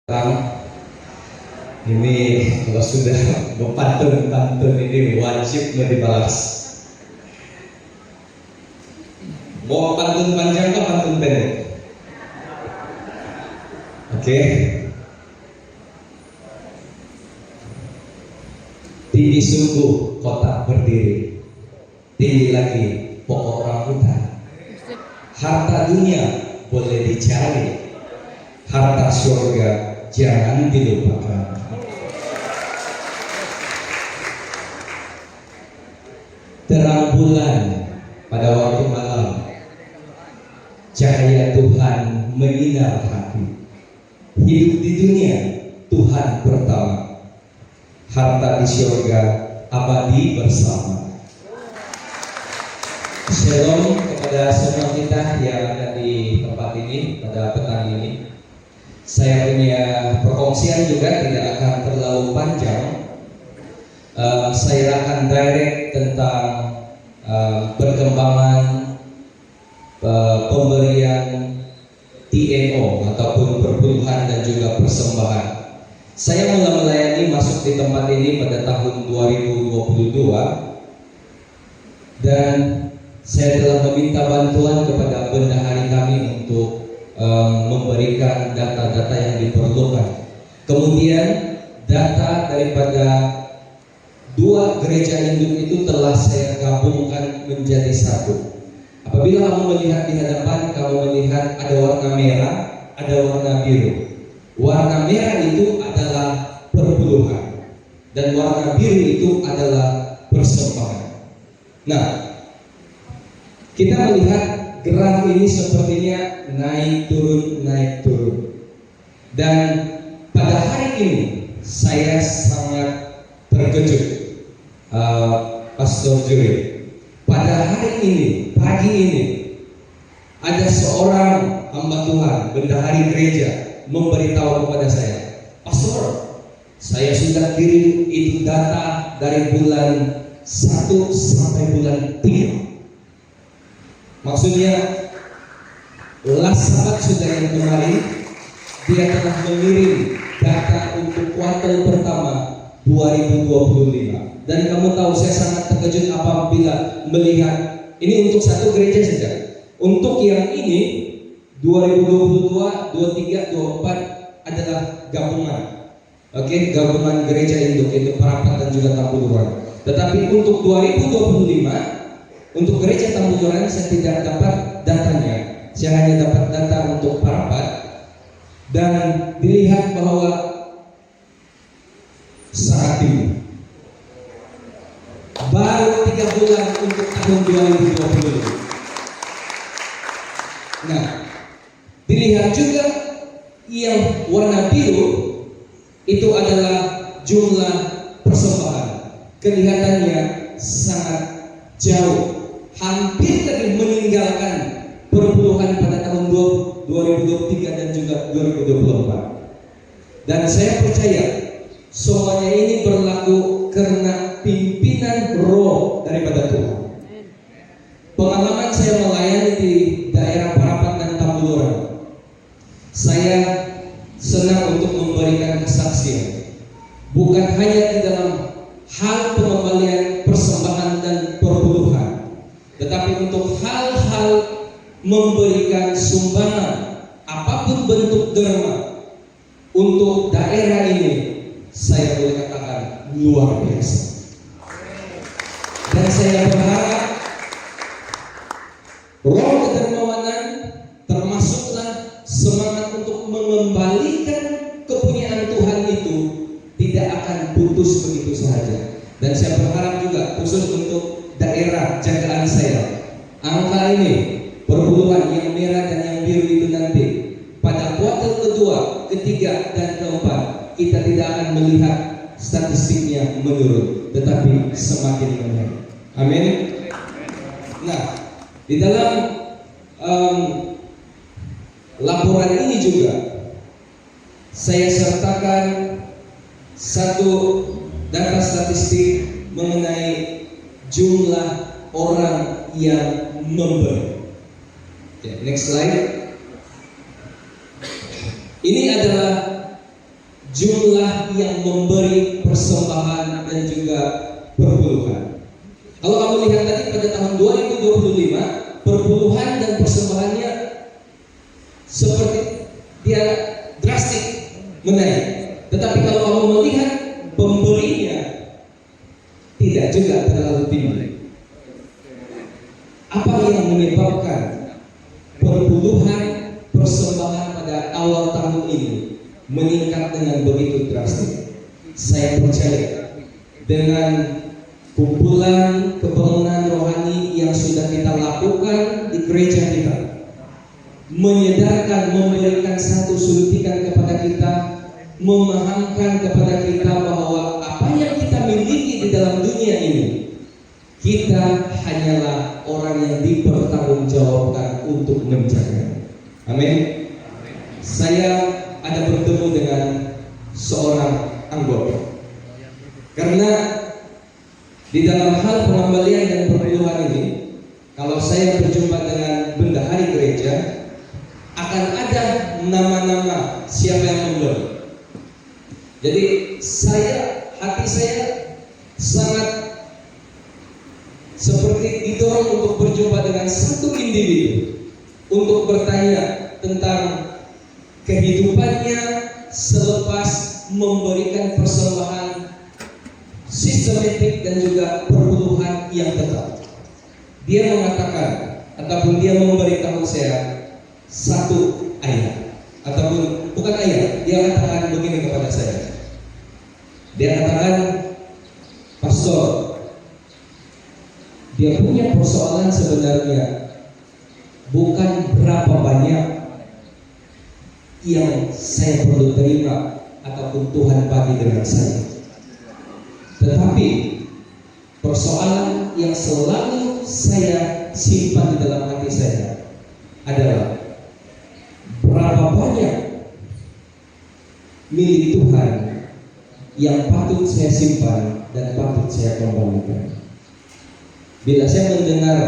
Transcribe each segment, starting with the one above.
Bang, ini kalau sudah pantun-pantun ini wajib dibalas. Mau pantun panjang atau pantun pendek? Oke. Tinggi sungguh kota berdiri, tinggi lagi pokok rambutan. Harta dunia boleh dicari, harta surga jangan dilupakan. Terang bulan pada waktu malam, cahaya Tuhan menyinar hati. Hidup di dunia Tuhan pertama, harta di surga abadi bersama. Shalom kepada semua kita yang ada di tempat ini pada petang ini. Saya punya perkongsian juga, tidak akan terlalu panjang. Saya akan direct tentang perkembangan pemberian TNO ataupun perpuluhan dan juga persembahan. Saya mulai melayani masuk di tempat ini pada tahun 2022 dan saya telah meminta bantuan kepada bendahari kami untuk memberikan data-data yang diperlukan. Kemudian data daripada dua gereja induk itu telah saya gabungkan menjadi satu. Apabila kamu melihat di hadapan, kamu melihat ada warna merah, ada warna biru. Warna merah itu adalah perpuluhan dan warna biru itu adalah persembahan. Nah, kita melihat graf ini sepertinya naik turun. Dan pada hari ini saya sangat terkejut, Pastor Juri. Pada hari ini, pagi ini, ada seorang hamba Tuhan, bendahari gereja, memberitahu kepada saya, Pastor, saya sudah kirim itu data dari bulan 1 sampai bulan 3. Maksudnya last Sabat sudah yang kemarin, dia telah mengirim data untuk kuartal pertama 2025. Dan kamu tahu saya sangat terkejut apabila melihat ini untuk satu gereja saja. Untuk yang ini 2022, 23, 24 adalah gabungan. Oke, gabungan gereja induk itu Parapat dan juga Tambuduran. Tetapi untuk 2025 untuk gereja Tambuduran saya tidak dapat datanya. Saya hanya dapat data untuk Parapat dan dilihat bahwa saat ini baru 3 bulan untuk tahun 2020. Nah, dilihat juga yang warna biru itu adalah jumlah persembahan. Kelihatannya sangat jauh, hampir lagi meninggalkan perpuluhan pada tahun 2023 dan juga 2024. Dan saya percaya semuanya ini berlaku karena pimpinan roh daripada Tuhan. Pengalaman saya melayani di daerah Parapat dan Tambuduran, saya senang untuk memberikan kesaksian, bukan hanya di dalam hal pengembalian persembahan dan perpuluhan, tetapi untuk hal-hal memberikan sumbangan apapun bentuk derma untuk daerah ini, saya boleh katakan luar biasa. Dan saya berharap roh kedermawanan termasuklah semangat untuk mengembalikan kepunyaan Tuhan itu tidak akan putus begitu saja. Dan saya berharap juga khusus untuk daerah jagaan saya, angka ini perpuluhan yang merah dan yang biru itu nanti pada kuartal kedua, ketiga dan keempat kita tidak akan melihat statistiknya menurun, tetapi semakin meningkat. Amin. Nah, di dalam laporan ini juga saya sertakan satu data statistik mengenai jumlah orang yang memberi. Next slide. Ini adalah jumlah yang memberi persembahan dan juga perpuluhan. Kalau kamu lihat tadi pada tahun 2025, perpuluhan dan persembahannya seperti dia drastik menaik. Tetapi kalau kamu melihat pemberinya tidak juga terlalu tinggi. Apa yang menyebabkan perpuluhan persembahan pada awal tahun ini meningkat dengan begitu drastis? Saya percaya dengan kumpulan kebangunan rohani yang sudah kita lakukan di gereja kita, menyedarkan, memberikan satu suntikan kepada kita, memahamkan kepada kita bahwa apa yang kita miliki di dalam dunia ini, kita hanyalah orang yang dipertanggungjawabkan untuk menjaga. Amin. Saya ada bertemu dengan seorang anggota, karena di dalam hal pengembalian dan perpuluhan ini, kalau saya berjumpa dengan bendahari gereja, akan ada nama-nama siapa yang memberi. Jadi hati saya sangat seperti didorong untuk berjumpa dengan satu individu, untuk bertanya tentang kehidupannya selepas memberikan persembahan sistematik dan juga perpuluhan yang tetap. Dia mengatakan ataupun dia memberitahu saya satu ayat, ataupun bukan ayat, dia katakan begini kepada saya. Dia katakan, pastor, dia punya persoalan sebenarnya bukan berapa banyak yang saya perlu terima ataupun Tuhan bagi dengan saya, tetapi persoalan yang selalu saya simpan di dalam hati saya adalah berapa banyak milik Tuhan yang patut saya simpan dan patut saya kembalikan. Bila saya mendengar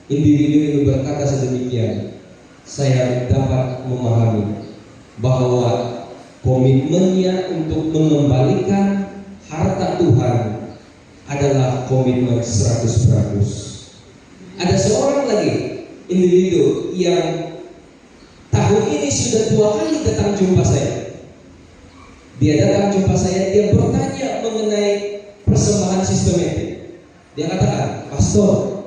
individu ini berkata sedemikian, saya dapat memahami bahwa komitmennya untuk mengembalikan harta Tuhan adalah komitmen 100%. Ada seorang lagi individu yang tahun ini sudah 2 kali datang jumpa saya. Dia datang jumpa saya, dia bertanya mengenai persembahan sistematik. Dia katakan, pastor,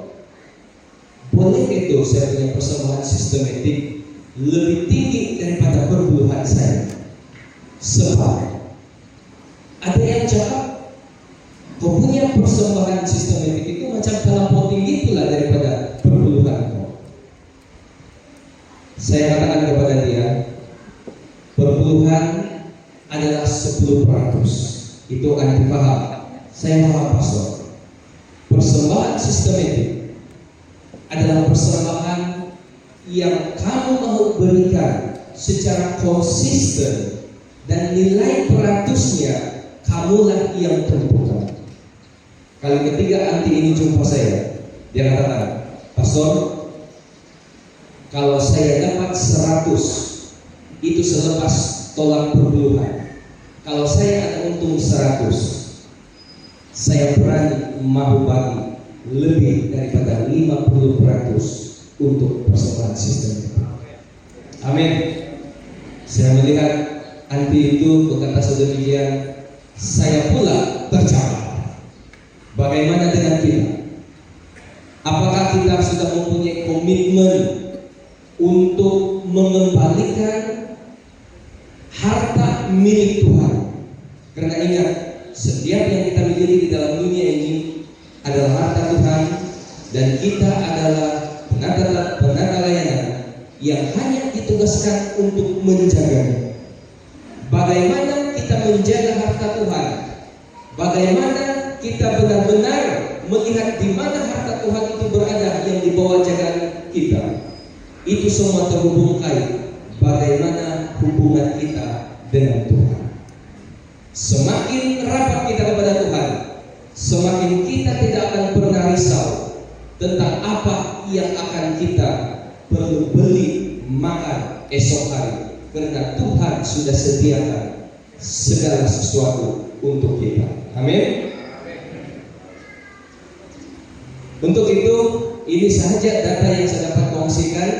boleh itu saya punya persembahan sistematik lebih tinggi daripada perpuluhan saya? Sebab ada yang cakap, kau punya persembahan sistematik itu macam terlampau tinggi pula daripada perpuluhan kau. Saya katakan kepada dia, perpuluhan adalah 10%. Itu akan dipaham. Saya paham, pastor. Persembahan sistematik adalah persembahan yang kamu mau berikan secara konsisten dan nilai peratusnya kamulah yang tentukan. Kali ketiga anti ini jumpa saya, dia katakan, pastor, kalau saya dapat 100 itu selepas tolak perpuluhan. Kalau saya ada untung 100, saya berani mau bagi lebih daripada 50% untuk persembahan sistem. Amin. Saya melihat anti itu berkata sedemikian, saya pula tercapai. Bagaimana dengan kita? Apakah kita sudah mempunyai komitmen untuk mengembalikan harta milik Tuhan? Karena ingat, setiap yang kita miliki di dalam dunia ini adalah harta Tuhan, dan kita adalah penata layanan yang hanya ditugaskan untuk menjaganya. Bagaimana kita menjaga harta Tuhan? Bagaimana kita benar-benar melihat di mana harta Tuhan itu berada yang di bawah jagaan kita? Itu semua terhubung kait bagaimana hubungan kita dengan Tuhan. Semakin rapat kita kepada Tuhan, semakin kita tidak akan pernah risau tentang apa yang akan kita perlu beli makan esok hari, karena Tuhan sudah sediakan segala sesuatu untuk kita. Amin. Untuk itu, ini saja data yang saya dapat kongsikan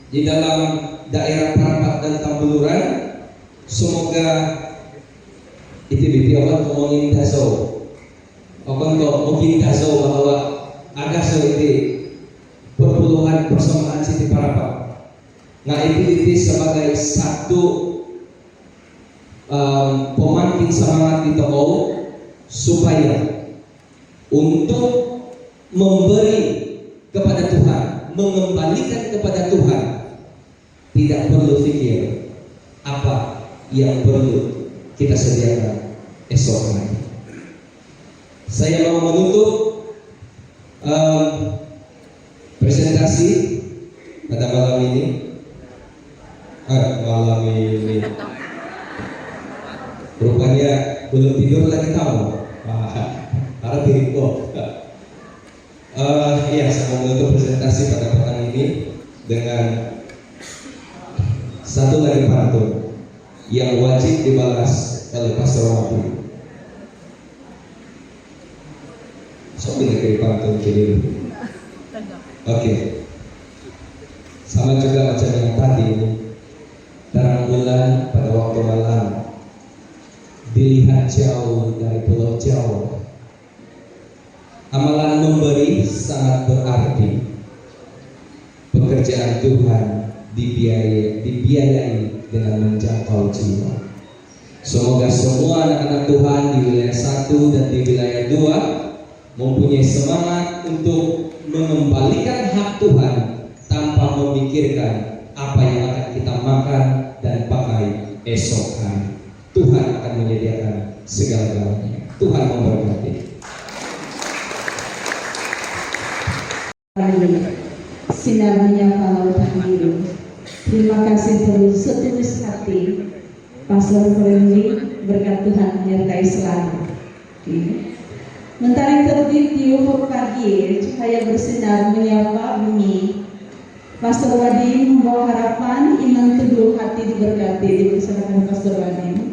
di dalam daerah Parapat dan Tambuluran. Semoga itu ditiawan ngomongin daso. Okon to mungkin daso bahwa ada itu perpuluhan persamaan Siti Parapat. Nah itu sebagai satu pemancing semangat di toko supaya untuk memberi kepada Tuhan, mengembalikan kepada Tuhan, tidak perlu pikir apa yang perlu kita sediakan esok hari. Saya mau menutup presentasi pada malam ini. Rupanya belum tidur lagi kamu. Harap diri kok. Iya, saya mau menutup presentasi pada petang ini dengan satu lagi pantun yang wajib dibalas oleh Pastor Wati. So ini pantun jadi. Oke. Sama juga macam yang tadi ini. Terang bulan pada waktu malam dilihat jauh dari pulau Jawa. Amalan memberi sangat berarti. Pekerjaan Tuhan dibiayai dengan menjangkau jiwa. Semoga semua anak-anak Tuhan di wilayah 1 dan di wilayah 2 mempunyai semangat untuk mengembalikan hak Tuhan tanpa memikirkan apa yang akan kita makan dan pakai esok hari. Tuhan akan menyediakan segala-galanya. Tuhan memberkati. Sinar menyapa lautan biru. Terima kasih setulus hati Pastor Friendly, berkat Tuhan menyertai selalu. Mentari terbit di ufuk pagi, cahaya bersinar menyapa bumi. Pastor Wadim membawa harapan, iman teduh hati diberkati. Dipersilakan Pastor Wadim.